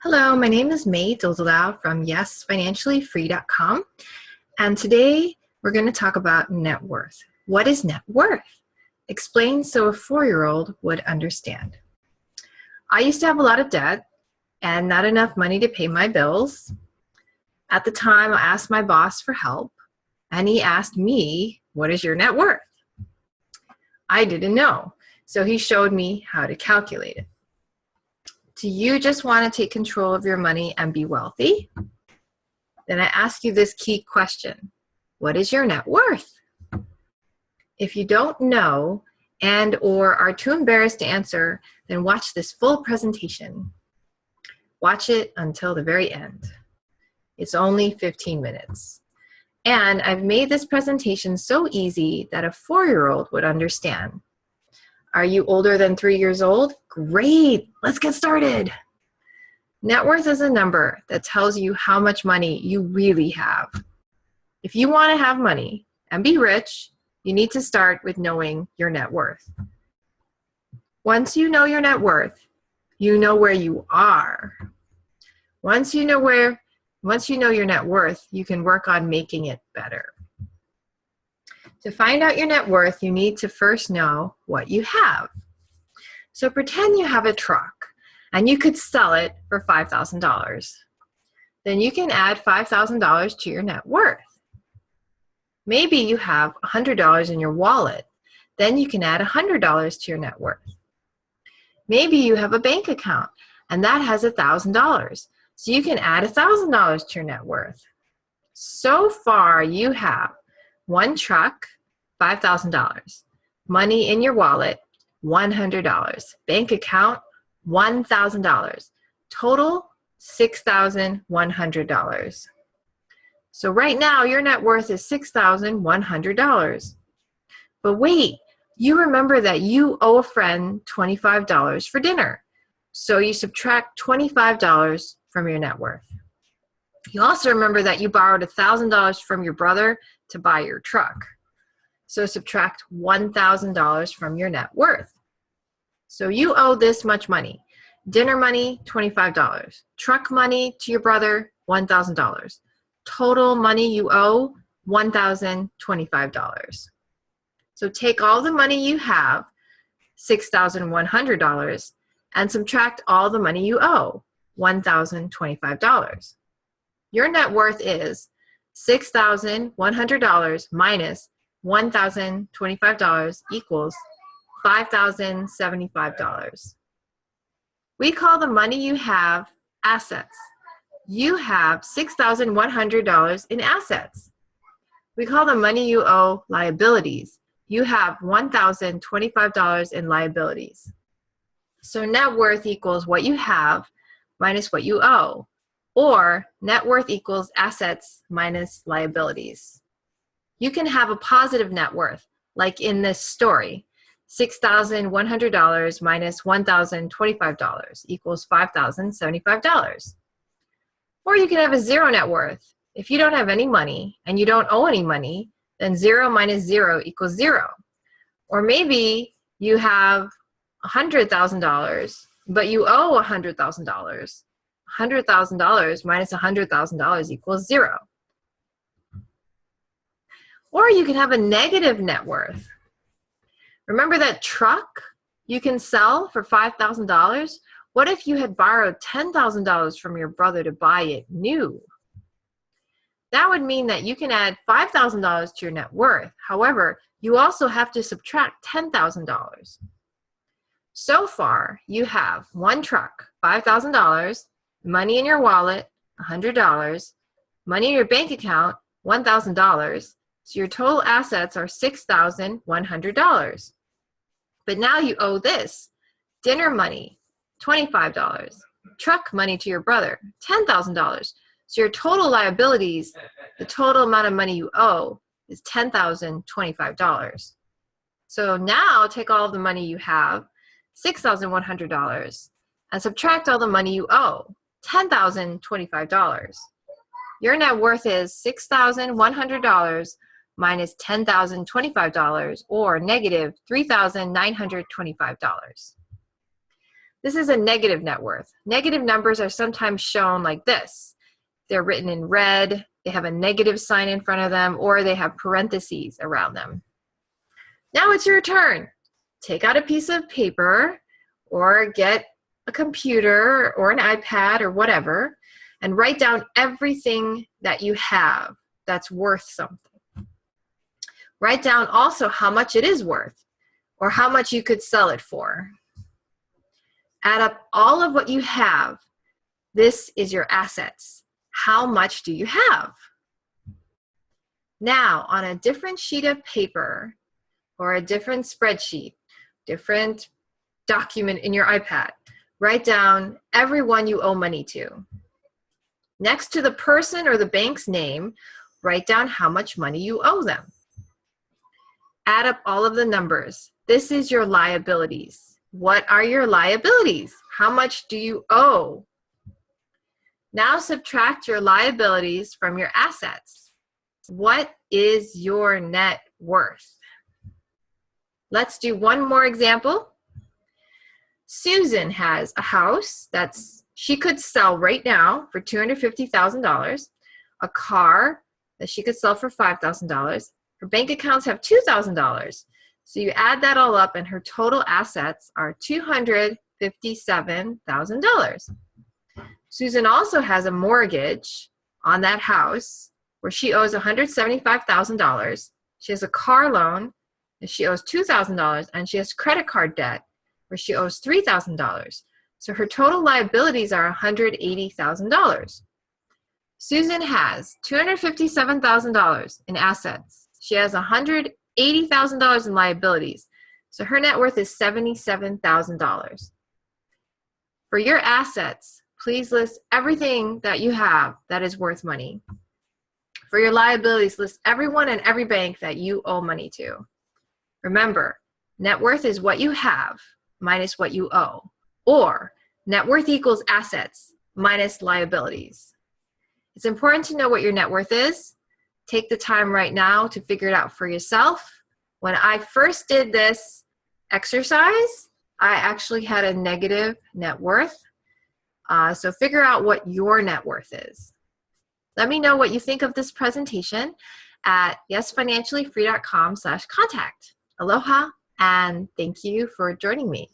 Hello, my name is May Dildalau from YesFinanciallyFree.com, and today we're going to talk about net worth. What is net worth? Explain so a 4-year-old would understand. I used to have a lot of debt and not enough money to pay my bills. At the time, I asked my boss for help, and he asked me, "What is your net worth?" I didn't know, so he showed me how to calculate it. Do you just want to take control of your money and be wealthy? Then I ask you this key question. What is your net worth? If you don't know and/or are too embarrassed to answer, then watch this full presentation. Watch it until the very end. It's only 15 minutes. And I've made this presentation so easy that a 4-year-old would understand. Are you older than 3 years old? Great, let's get started. Net worth is a number that tells you how much money you really have. If you want to have money and be rich, you need to start with knowing your net worth. Once you know your net worth, you know where you are. Once you know your net worth, you can work on making it better. To find out your net worth, you need to first know what you have. So pretend you have a truck and you could sell it for $5,000. Then you can add $5,000 to your net worth. Maybe you have $100 in your wallet. Then you can add $100 to your net worth. Maybe you have a bank account and that has $1,000. So you can add $1,000 to your net worth. So far you have one truck, $5,000. Money in your wallet, $100. Bank account, $1,000. Total, $6,100. So right now, your net worth is $6,100. But wait, you remember that you owe a friend $25 for dinner. So you subtract $25 from your net worth. You also remember that you borrowed $1,000 from your brother to buy your truck. So subtract $1,000 from your net worth. So you owe this much money. Dinner money, $25. Truck money to your brother, $1,000. Total money you owe, $1,025. So take all the money you have, $6,100, and subtract all the money you owe, $1,025. Your net worth is $6,100 minus $1,025 equals $5,075. We call the money you have assets. You have $6,100 in assets. We call the money you owe liabilities. You have $1,025 in liabilities. So net worth equals what you have minus what you owe. Or net worth equals assets minus liabilities. You can have a positive net worth, like in this story. $6,100 minus $1,025 equals $5,075. Or you can have a zero net worth. If you don't have any money and you don't owe any money, then 0 minus 0 equals 0. Or maybe you have $100,000, but you owe $100,000. $100,000 minus $100,000 equals 0. Or you can have a negative net worth. Remember that truck you can sell for $5,000? What if you had borrowed $10,000 from your brother to buy it new? That would mean that you can add $5,000 to your net worth. However, you also have to subtract $10,000. So far, you have one truck, $5,000, money in your wallet, $100, money in your bank account, $1,000. So your total assets are $6,100. But now you owe this. Dinner money, $25. Truck money to your brother, $10,000. So your total liabilities, the total amount of money you owe, is $10,025. So now take all of the money you have, $6,100, and subtract all the money you owe, $10,025. Your net worth is $6,100 minus $10,025, or negative $3,925. This is a negative net worth. Negative numbers are sometimes shown like this. They're written in red, they have a negative sign in front of them, or they have parentheses around them. Now it's your turn. Take out a piece of paper or get a computer or an iPad or whatever and write down everything that you have that's worth something. Write down also how much it is worth or how much you could sell it for. Add up all of what you have. This is your assets. How much do you have? Now, on a different sheet of paper or a different spreadsheet, different document in your iPad, write down everyone you owe money to. Next to the person or the bank's name, write down how much money you owe them. Add up all of the numbers. This is your liabilities. What are your liabilities? How much do you owe? Now subtract your liabilities from your assets. What is your net worth? Let's do one more example. Susan has a house she could sell right now for $250,000, a car that she could sell for $5,000. Her bank accounts have $2,000. So you add that all up and her total assets are $257,000. Susan also has a mortgage on that house where she owes $175,000. She has a car loan that she owes $2,000, and she has credit card debt where she owes $3,000. So her total liabilities are $180,000. Susan has $257,000 in assets. She has $180,000 in liabilities. So her net worth is $77,000. For your assets, please list everything that you have that is worth money. For your liabilities, list everyone and every bank that you owe money to. Remember, net worth is what you have minus what you owe, or net worth equals assets minus liabilities. It's important to know what your net worth is. Take the time right now to figure it out for yourself. When I first did this exercise, I actually had a negative net worth. So figure out what your net worth is. Let me know what you think of this presentation at yesfinanciallyfree.com/contact. Aloha, and thank you for joining me.